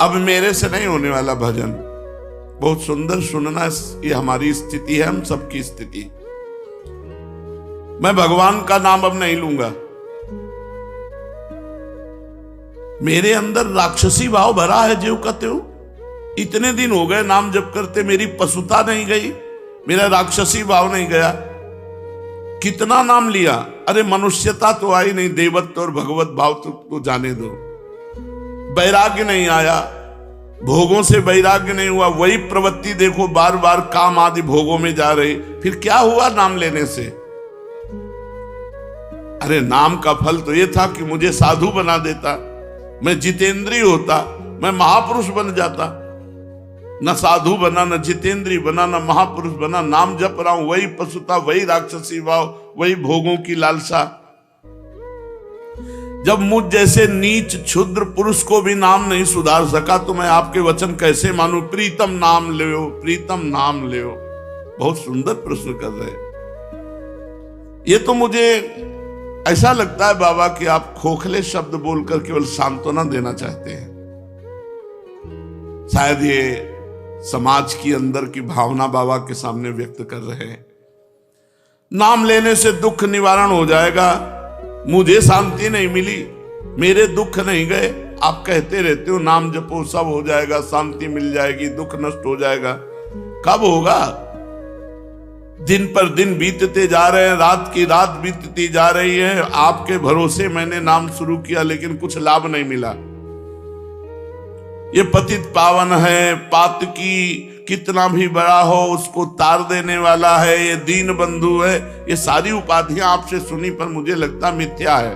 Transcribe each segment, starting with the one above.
अब मेरे से नहीं होने वाला भजन। बहुत सुंदर सुनना, ये हमारी स्थिति है, हम सबकी स्थिति। मैं भगवान का नाम अब नहीं लूंगा। मेरे अंदर राक्षसी भाव भरा है, ज्यों का त्यों। इतने दिन हो गए नाम जप करते, मेरी पशुता नहीं गई, मेरा राक्षसी भाव नहीं गया। कितना नाम लिया, अरे मनुष्यता तो आई नहीं, देवत्व और भगवत भाव तो जाने दो। वैराग्य नहीं आया, भोगों से वैराग्य नहीं हुआ। वही प्रवृत्ति देखो, बार बार काम आदि भोगों में जा रही। फिर क्या हुआ नाम लेने से? अरे नाम का फल तो ये था कि मुझे साधु बना देता, मैं जितेंद्रिय होता, मैं महापुरुष बन जाता। न साधु बना, न जितेंद्रिय बना, न महापुरुष बना। नाम जप रहा हूं, वही पशुता, वही राक्षसी भाव, वही भोगों की लालसा। जब मुझ जैसे नीच क्षुद्र पुरुष को भी नाम नहीं सुधार सका, तो मैं आपके वचन कैसे मानूं? प्रीतम नाम लो, प्रीतम नाम लो। बहुत सुंदर प्रश्न कर रहे हैं। ये तो मुझे ऐसा लगता है बाबा कि आप खोखले शब्द बोलकर केवल सांत्वना देना चाहते हैं। शायद ये समाज की अंदर की भावना बाबा के सामने व्यक्त कर रहे हैं। नाम लेने से दुख निवारण हो जाएगा। मुझे शांति नहीं मिली, मेरे दुख नहीं गए। आप कहते रहते हो नाम जपो सब हो जाएगा, शांति मिल जाएगी, दुख नष्ट हो जाएगा। कब होगा? दिन पर दिन बीतते जा रहे हैं, रात की रात बीतती जा रही है। आपके भरोसे मैंने नाम शुरू किया, लेकिन कुछ लाभ नहीं मिला। ये पतित पावन है, पातकी कितना भी बड़ा हो उसको तार देने वाला है, ये दीन बंधु है। ये सारी उपाधियां आपसे सुनी, पर मुझे लगता मिथ्या है।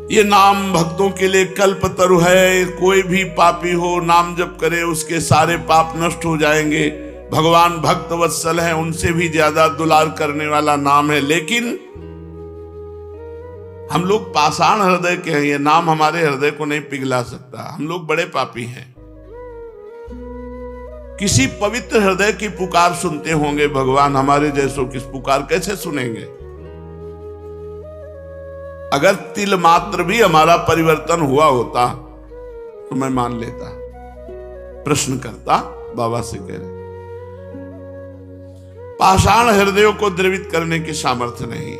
ये नाम भक्तों के लिए कल्पतरु है। कोई भी पापी हो नाम जप करे, उसके सारे पाप नष्ट हो जाएंगे। भगवान भक्त वत्सल है, उनसे भी ज्यादा दुलार करने वाला नाम है। लेकिन हम लोग पाषाण हृदय के हैं, ये नाम हमारे हृदय को नहीं पिघला सकता। हम लोग बड़े पापी हैं। किसी पवित्र हृदय की पुकार सुनते होंगे भगवान, हमारे जैसों की पुकार कैसे सुनेंगे? अगर तिल मात्र भी हमारा परिवर्तन हुआ होता तो मैं मान लेता। प्रश्न करता, बाबा से कह रहे पाषाण हृदयों को द्रवित करने की सामर्थ्य नहीं।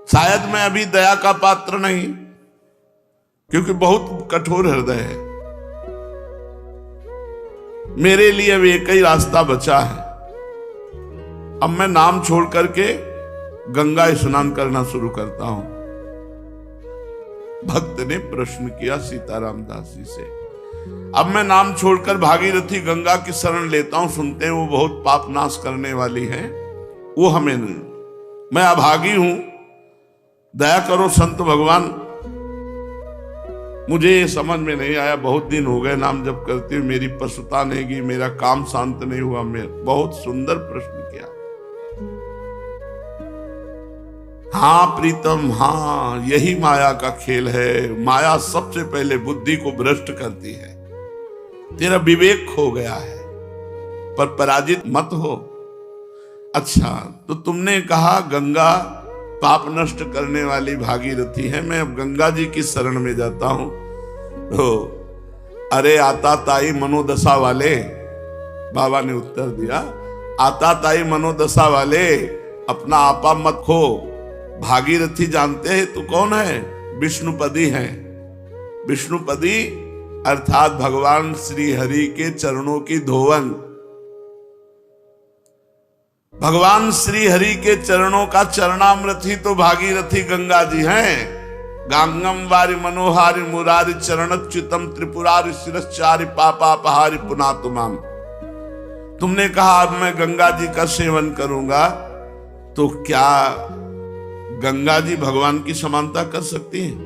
शायद मैं अभी दया का पात्र नहीं, क्योंकि बहुत कठोर हृदय है। मेरे लिए अब एक ही रास्ता बचा है। अब मैं नाम छोड़ करके गंगा स्नान करना शुरू करता हूं। भक्त ने प्रश्न किया सीताराम दास जी से। अब मैं नाम छोड़कर भागीरथी गंगा की शरण लेता हूं। सुनते हैं वो बहुत पाप नाश करने वाली है, वो हमें नहीं। मैं अभागी हूं, दया करो संत भगवान। मुझे ये समझ में नहीं आया, बहुत दिन हो गए नाम जप करते हुए, मेरी पशुता नहीं गई, मेरा काम शांत नहीं हुआ। मैं बहुत सुंदर प्रश्न किया। हाँ प्रीतम, हाँ यही माया का खेल है। माया सबसे पहले बुद्धि को भ्रष्ट करती है। तेरा विवेक खो गया है, पर पराजित मत हो। अच्छा, तो तुमने कहा गंगा पाप नष्ट करने वाली भागीरथी है, मैं अब गंगा जी की शरण में जाता हूं। तो अरे आता ताई मनोदशा वाले, बाबा ने उत्तर दिया, आता ताई मनोदशा वाले, अपना आपा मत खो। भागीरथी जानते हैं तो कौन है? विष्णुपदी है। विष्णुपदी अर्थात भगवान श्री हरि के चरणों की धोवन। भगवान श्री हरि के चरणों का चरणामृत ही तो भागीरथी गंगा जी हैं। गांगम वारि मनोहारि मुरारि चरणच्युतम त्रिपुरारि शिरश्चारि पापापहारि पुनातुमाम। तुमने कहा अब मैं गंगा जी का सेवन करूंगा, तो क्या गंगा जी भगवान की समानता कर सकती हैं?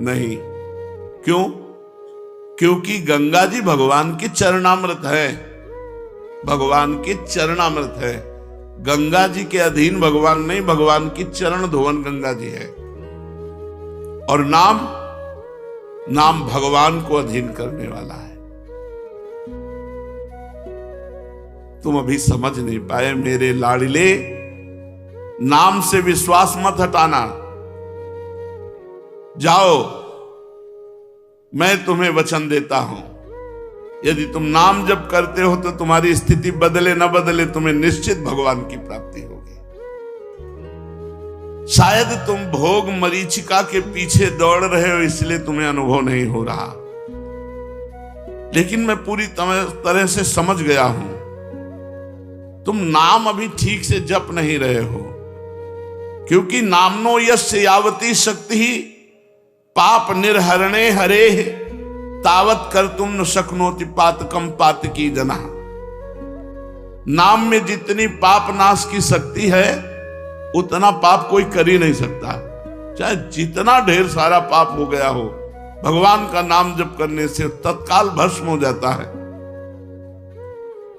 नहीं। क्यों? क्योंकि गंगा जी भगवान की चरणामृत है। भगवान की चरणामृत है। गंगा जी के अधीन भगवान नहीं, भगवान की चरण धोवन गंगा जी है। और नाम भगवान को अधीन करने वाला है। तुम अभी समझ नहीं पाए मेरे लाडले। नाम से विश्वास मत हटाना। जाओ, मैं तुम्हें वचन देता हूं, यदि तुम नाम जप करते हो तो तुम्हारी स्थिति बदले न बदले तुम्हें निश्चित भगवान की प्राप्ति होगी। शायद तुम भोग मरीचिका के पीछे दौड़ रहे हो, इसलिए तुम्हें अनुभव नहीं हो रहा, लेकिन मैं पूरी तरह से समझ गया हूं, तुम नाम अभी ठीक से जप नहीं रहे हो, क्योंकि नामनो यस्य यावती शक्ति ही पाप निर्हरणे हरे तावत कर तुम न शक्नोति पातकम पातकी जना। नाम में जितनी पाप नाश की शक्ति है उतना पाप कोई कर ही नहीं सकता, चाहे जितना ढेर सारा पाप हो गया हो, भगवान का नाम जप करने से तत्काल भस्म हो जाता है।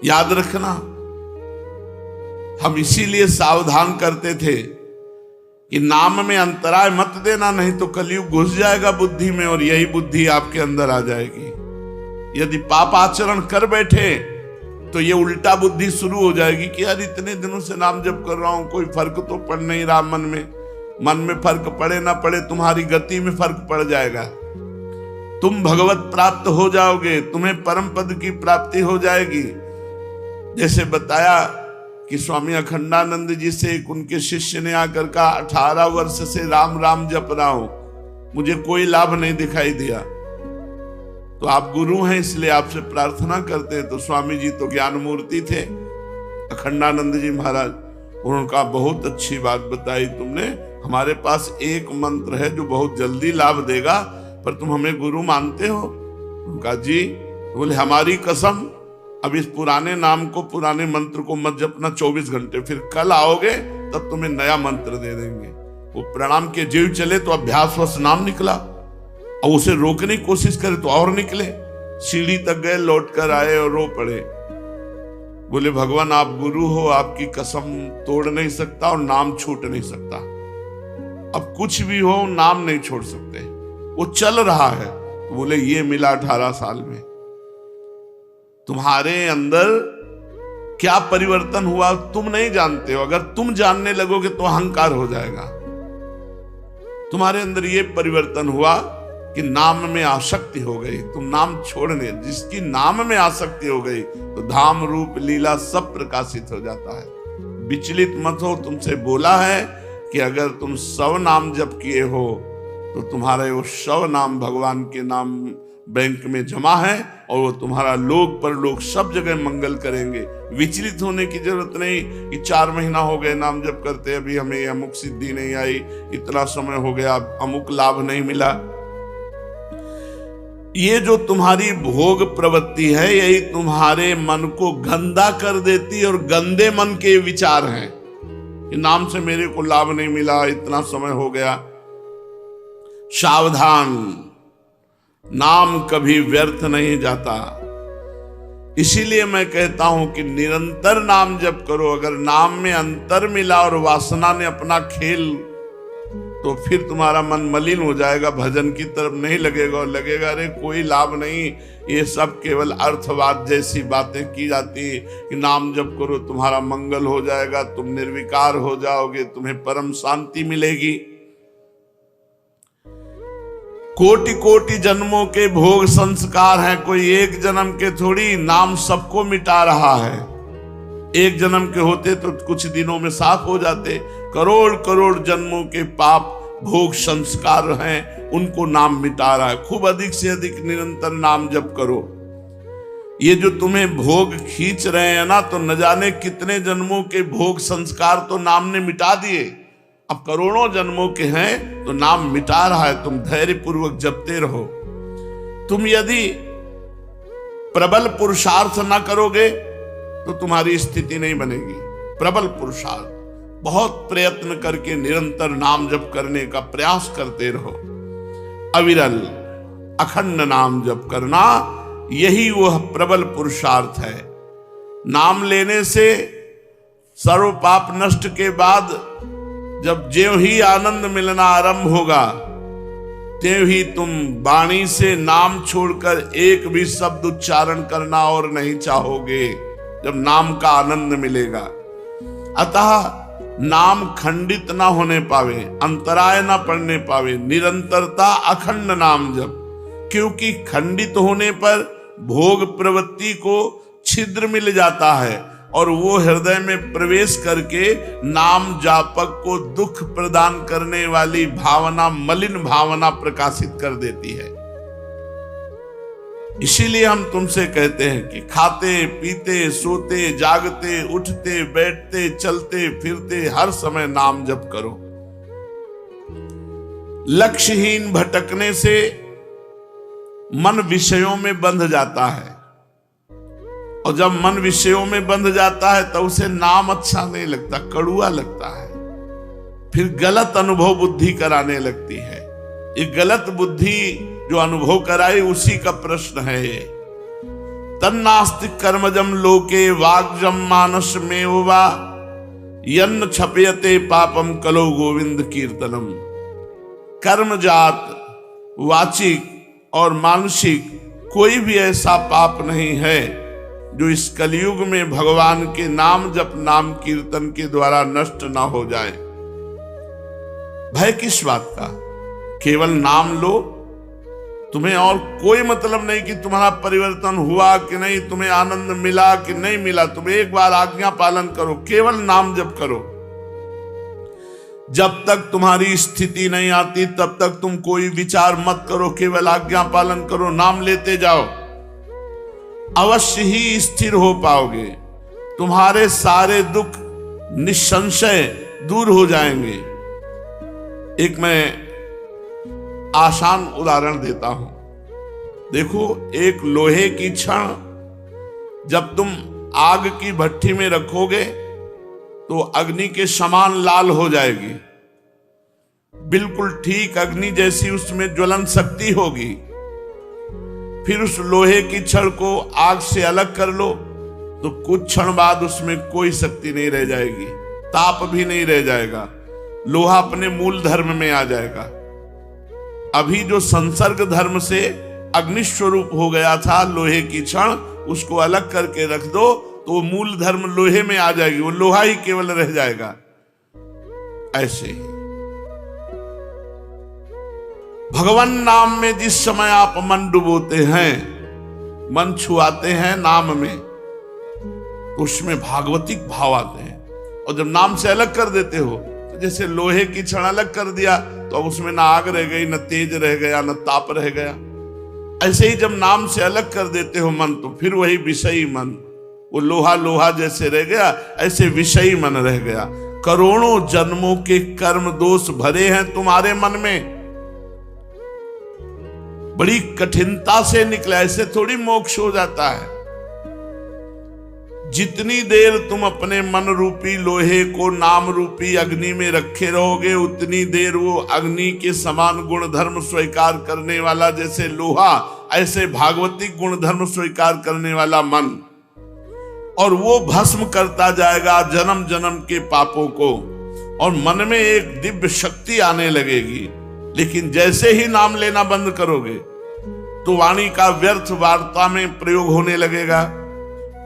याद रखना, हम इसीलिए सावधान करते थे कि नाम में अंतराय मत देना, नहीं तो कलयुग घुस जाएगा बुद्धि में और यही बुद्धि आपके अंदर आ जाएगी। यदि पाप आचरण कर बैठे तो ये उल्टा बुद्धि शुरू हो जाएगी कि यार इतने दिनों से नाम जप कर रहा हूं, कोई फर्क तो पड़ नहीं रहा मन में फर्क पड़े ना पड़े, तुम्हारी गति में फर्क पड़ जाएगा, तुम भगवत प्राप्त हो जाओगे, तुम्हें परम पद की प्राप्ति हो जाएगी। जैसे बताया कि स्वामी अखंडानंद जी से एक उनके शिष्य ने आकर कहा, 18 वर्ष से राम राम जप रहा हूं, मुझे कोई लाभ नहीं दिखाई दिया, तो आप गुरु हैं इसलिए आपसे प्रार्थना करते हैं। तो स्वामी जी तो ज्ञान मूर्ति थे, अखंडानंद जी महाराज, उन्होंने कहा बहुत अच्छी बात बताई तुमने, हमारे पास एक मंत्र है जो बहुत जल्दी लाभ देगा, पर तुम हमें गुरु मानते हो? उनका जी। बोले हमारी कसम, अब इस पुराने नाम को, पुराने मंत्र को मत जपना 24 घंटे, फिर कल आओगे तब तुम्हें नया मंत्र दे देंगे। वो प्रणाम के जीव चले तो अभ्यासवश नाम निकला, और उसे रोकने की कोशिश करे तो और निकले, सीढ़ी तक गए, लौट कर आए और रो पड़े। बोले भगवान आप गुरु हो, आपकी कसम तोड़ नहीं सकता और नाम छूट नहीं सकता, अब कुछ भी हो नाम नहीं छोड़ सकते, वो चल रहा है। तो बोले ये मिला 18 साल में, तुम्हारे अंदर क्या परिवर्तन हुआ तुम नहीं जानते हो, अगर तुम जानने लगोगे तो अहंकार हो जाएगा। तुम्हारे अंदर ये परिवर्तन हुआ कि नाम में आसक्ति हो गई, तुम नाम छोड़ने, जिसकी नाम में आसक्ति हो गई तो धाम रूप लीला सब प्रकाशित हो जाता है। विचलित मत हो, तुमसे बोला है कि अगर तुम 100 नाम जप किए हो तो तुम्हारे वो 100 नाम भगवान के नाम बैंक में जमा है, और वो तुम्हारा लोक परलोक सब जगह मंगल करेंगे। विचलित होने की जरूरत नहीं कि 4 महीना हो गए नाम जप करते, अभी हमें अमुक सिद्धि नहीं आई, इतना समय हो गया अमुक लाभ नहीं मिला। ये जो तुम्हारी भोग प्रवृत्ति है यही तुम्हारे मन को गंदा कर देती, और गंदे मन के विचार हैं कि नाम से मेरे को लाभ नहीं मिला, इतना समय हो गया। सावधान, नाम कभी व्यर्थ नहीं जाता, इसीलिए मैं कहता हूं कि निरंतर नाम जप करो। अगर नाम में अंतर मिला और वासना ने अपना खेल, तो फिर तुम्हारा मन मलिन हो जाएगा, भजन की तरफ नहीं लगेगा और लगेगा अरे कोई लाभ नहीं, ये सब केवल अर्थवाद जैसी बातें की जाती है कि नाम जप करो तुम्हारा मंगल हो जाएगा, तुम निर्विकार हो जाओगे, तुम्हें परम शांति मिलेगी। कोटि कोटि जन्मों के भोग संस्कार हैं, कोई एक जन्म के थोड़ी, नाम सबको मिटा रहा है। एक जन्म के होते तो कुछ दिनों में साफ हो जाते, करोड़ करोड़ जन्मों के पाप भोग संस्कार हैं, उनको नाम मिटा रहा है। खूब अधिक से अधिक निरंतर नाम जप करो। ये जो तुम्हें भोग खींच रहे हैं ना, तो न जाने कितने जन्मों के भोग संस्कार तो नाम ने मिटा दिए, अब करोड़ों जन्मों के हैं तो नाम मिटा रहा है। तुम धैर्य पूर्वक जपते रहो। तुम यदि प्रबल पुरुषार्थ ना करोगे तो तुम्हारी स्थिति नहीं बनेगी। प्रबल पुरुषार्थ, बहुत प्रयत्न करके निरंतर नाम जप करने का प्रयास करते रहो। अविरल अखंड नाम जप करना, यही वह प्रबल पुरुषार्थ है। नाम लेने से सर्व पाप नष्ट के बाद जब ज्यों ही आनंद मिलना आरंभ होगा, त्यों ही तुम वाणी से नाम छोड़कर एक भी शब्द उच्चारण करना और नहीं चाहोगे, जब नाम का आनंद मिलेगा। अतः नाम खंडित ना होने पावे, अंतराय ना पड़ने पावे, निरंतरता अखंड नाम जप। क्योंकि खंडित होने पर भोग प्रवृत्ति को छिद्र मिल जाता है और वो हृदय में प्रवेश करके नाम जापक को दुख प्रदान करने वाली भावना, मलिन भावना प्रकाशित कर देती है। इसीलिए हम तुमसे कहते हैं कि खाते पीते सोते जागते उठते बैठते चलते फिरते हर समय नाम जप करो। लक्ष्यहीन भटकने से मन विषयों में बंध जाता है, और जब मन विषयों में बंध जाता है तो उसे नाम अच्छा नहीं लगता, कड़ुआ लगता है, फिर गलत अनुभव बुद्धि कराने लगती है। ये गलत बुद्धि जो अनुभव कराए उसी का प्रश्न है ये। तन्नास्ति कर्मजम लोके वाग्जम मानस में वा यन्न छपयते पापम कलो गोविंद कीर्तनम। कर्मजात वाचिक और मानसिक कोई भी ऐसा पाप नहीं है जो इस कलयुग में भगवान के नाम जप नाम कीर्तन के द्वारा नष्ट ना हो जाए। भय किस बात का? केवल नाम लो, तुम्हें और कोई मतलब नहीं कि तुम्हारा परिवर्तन हुआ कि नहीं, तुम्हें आनंद मिला कि नहीं मिला। तुम एक बार आज्ञा पालन करो, केवल नाम जप करो। जब तक तुम्हारी स्थिति नहीं आती तब तक तुम कोई विचार मत करो, केवल आज्ञा पालन करो, नाम लेते जाओ, अवश्य ही स्थिर हो पाओगे। तुम्हारे सारे दुख निसंशय दूर हो जाएंगे। एक मैं आसान उदाहरण देता हूं। देखो, एक लोहे की छड़ जब तुम आग की भट्ठी में रखोगे तो अग्नि के समान लाल हो जाएगी, बिल्कुल ठीक अग्नि जैसी उसमें ज्वलन शक्ति होगी। फिर उस लोहे की छड़ को आग से अलग कर लो तो कुछ क्षण बाद उसमें कोई शक्ति नहीं रह जाएगी, ताप भी नहीं रह जाएगा, लोहा अपने मूल धर्म में आ जाएगा। अभी जो संसर्ग धर्म से अग्नि स्वरूप हो गया था लोहे की छड़, उसको अलग करके रख दो तो वो मूल धर्म लोहे में आ जाएगी, वो लोहा ही केवल रह जाएगा। ऐसे ही भगवान नाम में जिस समय आप मन डुबोते हैं, मन छुआते हैं नाम में, तो उसमें भागवतिक भाव आते हैं। और जब नाम से अलग कर देते हो तो जैसे लोहे की छड़ अलग कर दिया तो अब उसमें ना आग रह गई, न तेज रह गया, न ताप रह गया। ऐसे ही जब नाम से अलग कर देते हो मन, तो फिर वही विषयी मन, वो लोहा लोहा जैसे रह गया, ऐसे विषयी मन रह गया। करोड़ों जन्मों के कर्म दोष भरे हैं तुम्हारे मन में, बड़ी कठिनता से निकला, ऐसे थोड़ी मोक्ष हो जाता है। जितनी देर तुम अपने मन रूपी लोहे को नाम रूपी अग्नि में रखे रहोगे, उतनी देर वो अग्नि के समान गुण धर्म स्वीकार करने वाला जैसे लोहा, ऐसे भागवतिक गुण धर्म स्वीकार करने वाला मन, और वो भस्म करता जाएगा जन्म जन्म के पापों को, और मन में एक दिव्य शक्ति आने लगेगी। लेकिन जैसे ही नाम लेना बंद करोगे तो वाणी का व्यर्थ वार्ता में प्रयोग होने लगेगा,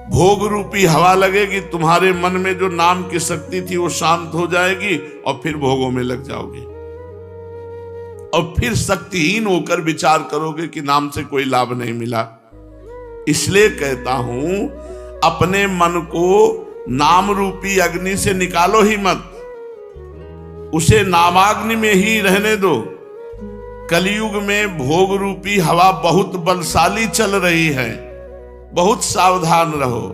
भोग रूपी हवा लगेगी, तुम्हारे मन में जो नाम की शक्ति थी वो शांत हो जाएगी और फिर भोगों में लग जाओगे, और फिर शक्तिहीन होकर विचार करोगे कि नाम से कोई लाभ नहीं मिला। इसलिए कहता हूं, अपने मन को नाम रूपी अग्नि से निकालो ही मत, उसे नामाग्नि में ही रहने दो। कलयुग में भोग रूपी हवा बहुत बलशाली चल रही है, बहुत सावधान रहो।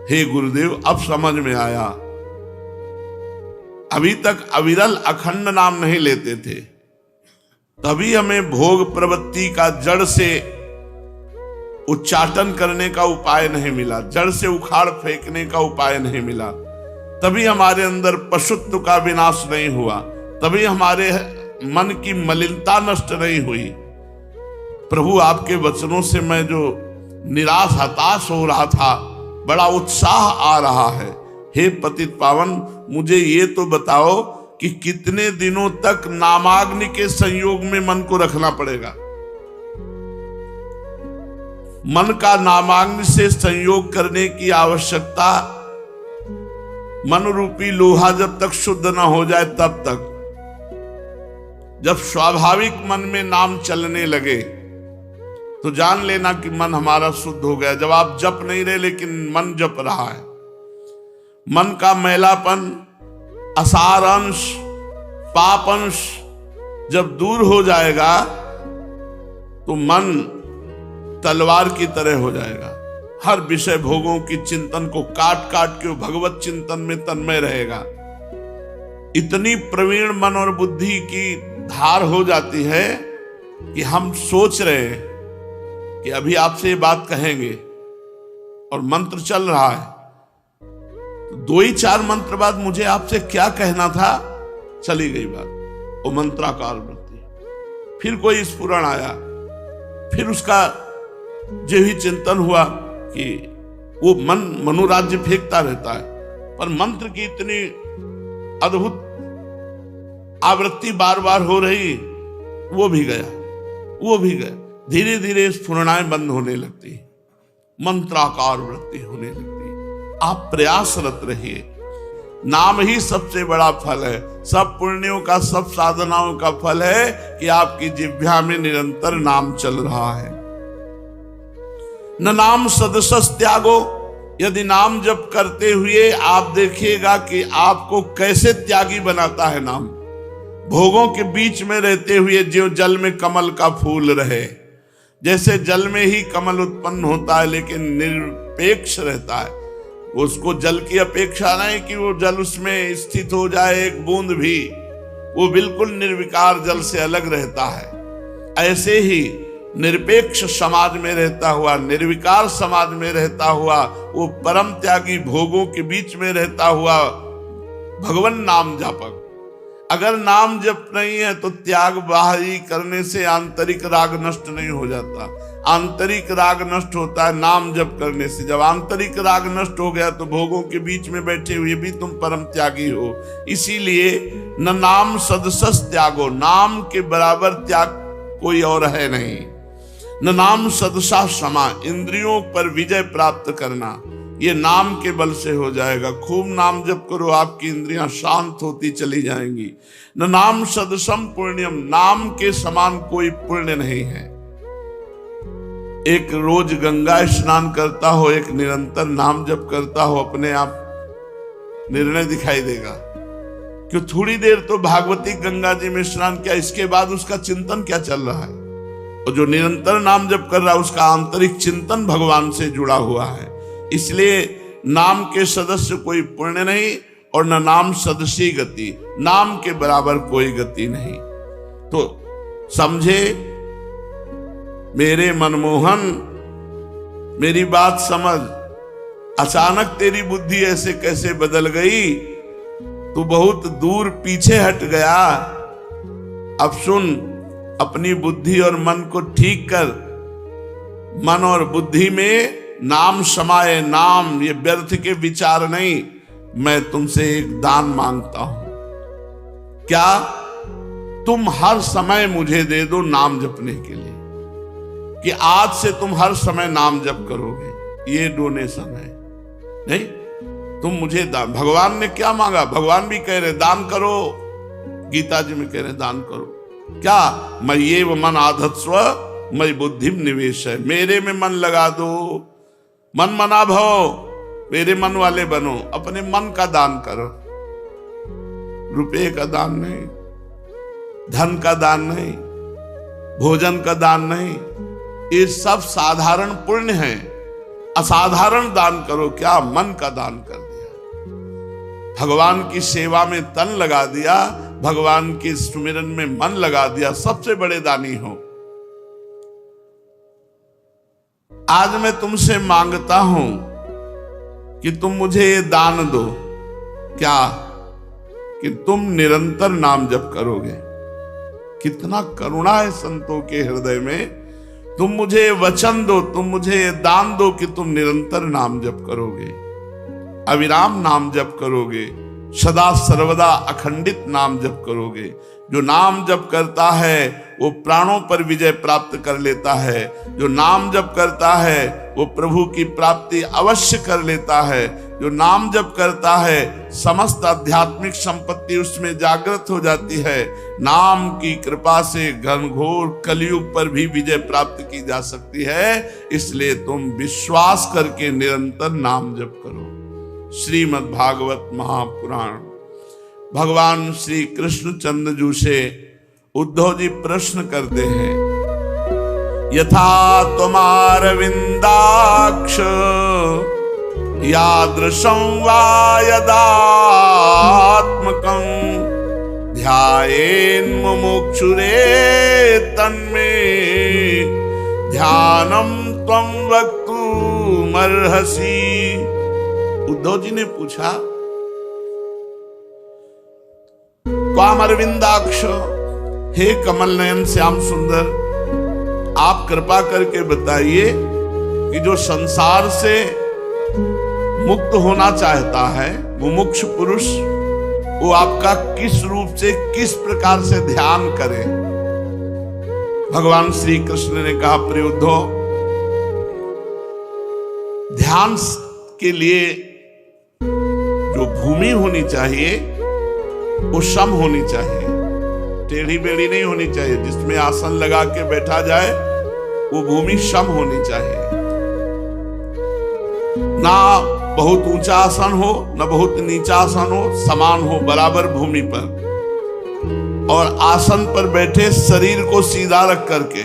हे गुरुदेव, अब समझ में आया। अभी तक अविरल अखंड नाम नहीं लेते थे, तभी हमें भोग प्रवृत्ति का जड़ से उच्चाटन करने का उपाय नहीं मिला, जड़ से उखाड़ फेंकने का उपाय नहीं मिला, तभी हमारे अंदर पशुत्व का विनाश नहीं हुआ, तभी हमारे मन की मलिनता नष्ट नहीं हुई। प्रभु, आपके वचनों से मैं जो निराश हताश हो रहा था, बड़ा उत्साह आ रहा है। हे पतित पावन, मुझे ये तो बताओ कि कितने दिनों तक नामाग्नि के संयोग में मन को रखना पड़ेगा? मन का नामाग्नि से संयोग करने की आवश्यकता मन रूपी लोहा जब तक शुद्ध ना हो जाए तब तक। जब स्वाभाविक मन में नाम चलने लगे तो जान लेना कि मन हमारा शुद्ध हो गया। जब आप जप नहीं रहे लेकिन मन जप रहा है, मन का मैलापन, असार अंश, पाप अंश जब दूर हो जाएगा तो मन तलवार की तरह हो जाएगा। हर विषय भोगों की चिंतन को काट काट के भगवत चिंतन में तन्मय रहेगा। इतनी प्रवीण मन और बुद्धि की धार हो जाती है कि हम सोच रहे हैं कि अभी आपसे ये बात कहेंगे और मंत्र चल रहा है, तो 2 ही 4 मंत्र बाद मुझे आपसे क्या कहना था, चली गई बात। वो मंत्राकार वृत्ति। फिर कोई स्फुरण आया, फिर उसका जो ही चिंतन हुआ कि वो मन मनोराज्य फेंकता रहता है, पर मंत्र की इतनी अद्भुत आवृत्ति बार बार हो रही, वो भी गया। धीरे धीरे स्फुरणाएं बंद होने लगती, मंत्राकार वृत्ति होने लगती। आप प्रयासरत रहिए। नाम ही सबसे बड़ा फल है। सब पुण्यों का, सब साधनाओं का फल है कि आपकी जिह्वा में निरंतर नाम चल रहा है। न नाम सदसस त्यागो। यदि नाम जप करते हुए आप देखिएगा कि आपको कैसे त्यागी बनाता है नाम। भोगों के बीच में रहते हुए जो जल में कमल का फूल रहे, जैसे जल में ही कमल उत्पन्न होता है लेकिन निरपेक्ष रहता है, उसको जल की अपेक्षा नहीं कि वो जल उसमें स्थित हो जाए एक बूंद भी, वो बिल्कुल निर्विकार जल से अलग रहता है। ऐसे ही निरपेक्ष समाज में रहता हुआ, निर्विकार समाज में रहता हुआ, वो परम त्यागी भोगों के बीच में रहता हुआ भगवान नाम जापक। अगर नाम जप नहीं है तो त्याग बाहरी करने से आंतरिक राग नष्ट नहीं हो जाता। आंतरिक राग नष्ट होता है नाम जप करने से। जब आंतरिक राग नष्ट हो गया तो भोगों के बीच में बैठे हुए भी तुम परम त्यागी हो। इसीलिए न नाम सदसस त्यागो। नाम के बराबर त्याग कोई और है नहीं। न नाम सदसा क्षमा। इंद्रियों पर विजय प्राप्त करना ये नाम के बल से हो जाएगा। खूब नाम जप करो, आपकी इंद्रियां शांत होती चली जाएंगी। न नाम सदसम पुण्यम। नाम के समान कोई पुण्य नहीं है। एक रोज गंगा स्नान करता हो, एक निरंतर नाम जप करता हो, अपने आप निर्णय दिखाई देगा। क्यों थोड़ी देर तो भागवती गंगा जी में स्नान किया, इसके बाद उसका चिंतन क्या चल रहा है। और जो निरंतर नाम जप कर रहा है उसका आंतरिक चिंतन भगवान से जुड़ा हुआ है। इसलिए नाम के सदस्य कोई पुण्य नहीं और न नाम सदस्य गति। नाम के बराबर कोई गति नहीं। तो समझे मेरे मनमोहन, मेरी बात समझ। अचानक तेरी बुद्धि ऐसे कैसे बदल गई, तू बहुत दूर पीछे हट गया। अब सुन, अपनी बुद्धि और मन को ठीक कर। मन और बुद्धि में नाम समाये। नाम ये व्यर्थ के विचार नहीं। मैं तुमसे एक दान मांगता हूं। क्या? तुम हर समय मुझे दे दो नाम जपने के लिए, कि आज से तुम हर समय नाम जप करोगे। ये डोनेशन है नहीं, तुम मुझे दान। भगवान ने क्या मांगा? भगवान भी कह रहे दान करो। गीता जी में कह रहे दान करो। क्या? मैं ये वो मन आधत्स्व मैं बुद्धि निवेश है। मेरे में मन लगा दो। मन मना भव, मेरे मन वाले बनो। अपने मन का दान करो। रुपये का दान नहीं, धन का दान नहीं, भोजन का दान नहीं। ये सब साधारण पुण्य है। असाधारण दान करो। क्या? मन का दान कर दिया। भगवान की सेवा में तन लगा दिया, भगवान के सुमिरन में मन लगा दिया। सबसे बड़े दानी हो। आज मैं तुमसे मांगता हूं कि तुम मुझे ये दान दो। क्या? कि तुम निरंतर नाम जप करोगे। कितना करुणा है संतों के हृदय में। तुम मुझे वचन दो, तुम मुझे दान दो कि तुम निरंतर नाम जप करोगे, अविराम नाम जप करोगे, सदा सर्वदा अखंडित नाम जप करोगे। जो नाम जप करता है वो प्राणों पर विजय प्राप्त कर लेता है। जो नाम जप करता है वो प्रभु की प्राप्ति अवश्य कर लेता है। जो नाम जप करता है समस्त आध्यात्मिक संपत्ति उसमें जागृत हो जाती है। नाम की कृपा से घनघोर कलयुग पर भी विजय प्राप्त की जा सकती है। इसलिए तुम विश्वास करके निरंतर नाम जप करो। श्रीमद् भागवत महापुराण। भगवान श्री कृष्णचंद्र जी से उद्धव जी प्रश्न करते हैं, यथा तुम्हार विंदाक्ष यादृशं वा यदात्मकं ध्यायेन् मुमुक्षुरे तन्मे ध्यानम त्वं वक्तुमर्हसि। उद्धव जी ने पूछा, त्वाम अरविंदाक्ष, हे कमल नयन श्याम सुंदर, आप कृपा करके बताइए कि जो संसार से मुक्त होना चाहता है मुमुक्ष पुरुष, वो आपका किस रूप से किस प्रकार से ध्यान करे। भगवान श्री कृष्ण ने कहा, प्रिय उद्धव, ध्यान के लिए जो भूमि होनी चाहिए वो सम होनी चाहिए, टेढ़ी बेढ़ी नहीं होनी चाहिए। जिसमें आसन लगा के बैठा जाए वो भूमि सम होनी चाहिए। ना बहुत ऊंचा आसन हो न बहुत नीचा आसन हो, समान हो बराबर भूमि पर। और आसन पर बैठे शरीर को सीधा रख करके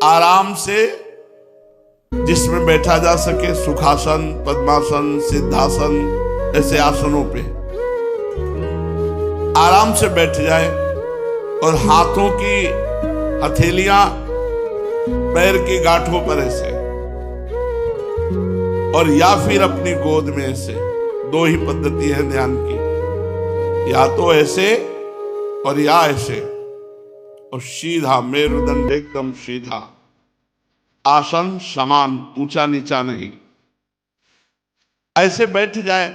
आराम से जिसमें बैठा जा सके, सुखासन, पद्मासन, सिद्धासन, ऐसे आसनों पे आराम से बैठ जाए और हाथों की हथेलियां पैर की गांठों पर ऐसे, और या फिर अपनी गोद में ऐसे। दो ही पद्धति है ध्यान की, या तो ऐसे और या ऐसे। और सीधा मेरुदंड एकदम सीधा, आसन समान, ऊंचा नीचा नहीं, ऐसे बैठ जाए।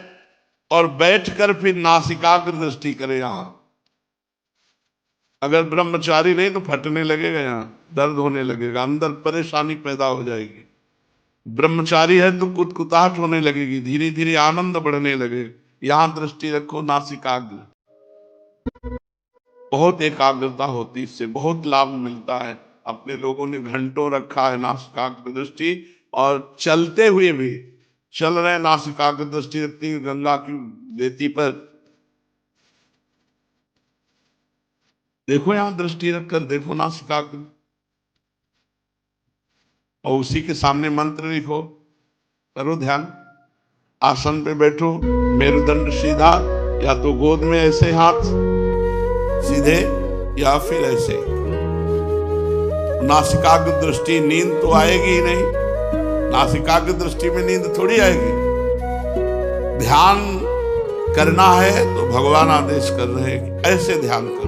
और बैठकर फिर नासिकाग्र दृष्टि करे। यहां अगर ब्रह्मचारी नहीं तो फटने लगेगा, यहां दर्द होने लगेगा, अंदर परेशानी पैदा हो जाएगी। ब्रह्मचारी है तो कुतकुताहट होने लगेगी, धीरे धीरे आनंद बढ़ने लगेगा। यहां दृष्टि रखो, नासिकाग्र। बहुत एकाग्रता होती, इससे बहुत लाभ मिलता है। अपने लोगों ने घंटों रखा है नासिकाग्र दृष्टि, और चलते हुए भी चल रहे नासिकाग्र दृष्टि रखती, गंगा की रेती पर देखो, यहां दृष्टि रखकर देखो नासिकाग्र, और उसी के सामने मंत्र लिखो, करो ध्यान। आसन पे बैठो, मेरुदंड सीधा, या तो गोद में ऐसे हाथ सीधे या फिर ऐसे। नासिकाग्र दृष्टि, नींद तो आएगी ही नहीं। नासिकाग्र दृष्टि में नींद थोड़ी आएगी। ध्यान करना है तो भगवान आदेश कर रहे हैं कि ऐसे ध्यान करो।